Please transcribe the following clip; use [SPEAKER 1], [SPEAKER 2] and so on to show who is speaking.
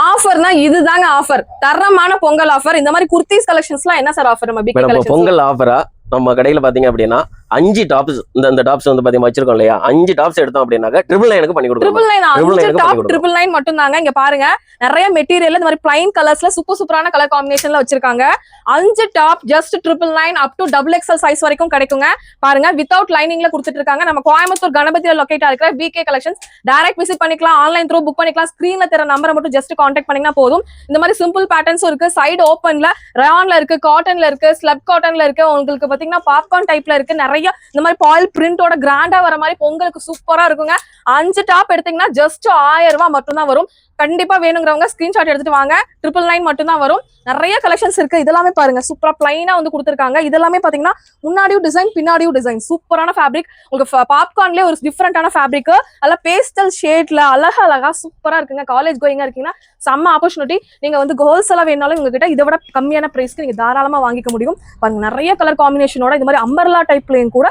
[SPEAKER 1] ஆஃபர்னா இதுதாங்க ஆஃபர். தரமான பொங்கல் ஆஃபர். இந்த மாதிரி குர்த்திஸ் கலெக்ஷன்ஸ்லாம் என்ன சார் ஆஃபர் நம்ம பிக் கலெக்ஷன்ஸ்?
[SPEAKER 2] பொங்கல் ஆஃபரா நம்ம கடையில பாத்தீங்க அப்படின்னா 5 டாப்ஸ் இந்த டாப்ஸ் வந்து பாத்தீங்கன்னா வச்சிருக்கோம் இல்லையா, 5 டாப்ஸ் எடுத்தோம் அப்படின்னாக்க 999 பண்ணி கொடுக்கணும்.
[SPEAKER 1] 999 டாப் 999 மட்டும் தாங்க. இங்க பாருங்க நிறைய மெட்டீரியல் இந்த மாதிரி பிளைன் கலர்ஸ்ல சூப்பரான கலர் காம்பினேஷன்ல வச்சிருக்காங்க. 5 top just 999 up to XXL size வரைக்கும் கிடைக்குங்க. பாருங்க வித்வுட் லைனிங்ல கொடுத்துட்டு இருக்காங்க. நம்ம கோயம்புத்தூர் கணபதியில லொகேட் ஆகிற பிகே கலெக்ஷன்ஸ். டைரக்ட் விசிட் பண்ணிக்கலாம், ஆன்லைன் த்ரூ புக் பண்ணிக்கலாம். ஸ்கிரீன்ல தெரிய நம்பரை மட்டும் ஜஸ்ட் கான்டாக்ட் பண்ணீங்கன்னா போதும். இந்த மாதிரி சிம்பிள் பேட்டர்ன்ஸும் இருக்கு. சைடு ஓப்பன்ல ரயான்ல இருக்கு, காட்டன்ல இருக்கு, ஸ்லப் காட்டன்ல இருக்கு. உங்களுக்கு பாத்தீங்கன்னா பாப்கார்ன் டைப்ல இருக்கு. நிறைய இந்த மாதிரி பாயில் பிரிண்டோட கிராண்டா வர மாதிரி பொங்கலுக்கு சூப்பரா இருக்குங்க. 5 டாப் எடுத்தீங்கன்னா ஜஸ்ட் 1000 ரூபாய் மட்டும் தான் வரும். கண்டிப்பா வேணுங்கிறவங்க ஸ்கிரீன்ஷாட் எடுத்துட்டு வாங்க. 999 மட்டும் தான் வரும். நிறைய கலெக்ஷன்ஸ் இருக்கு. இதெல்லாமே பாருங்க சூப்பரா பிளைனா வந்து கொடுத்துருக்காங்க. இதெல்லாமே பாத்தீங்கன்னா முன்னாடியும் டிசைன் பின்னாடியும் டிசைன் சூப்பரான ஃபேப்ரிக். உங்களுக்கு பாப்கார்ன்லயே ஒரு டிஃபரெண்டான ஃபேப்ரிக், அல்ல பேஸ்டல் ஷேட்ல அழகா சூப்பரா இருக்குங்க. காலேஜ் கோயிங்கா இருக்கீங்கன்னா செம்ம ஆப்பர்ச்சுனிட்டி. நீங்க வந்து ஹோல்சேலா வேணாலும் உங்ககிட்ட இதை விட கம்மியான பிரைஸ்க்கு நீங்க தாராளமா வாங்கிக்க முடியும். பாருங்க நிறைய கலர் காம்பினேஷனோட இந்த மாதிரி அம்பர்லா டைப்லயும் கூட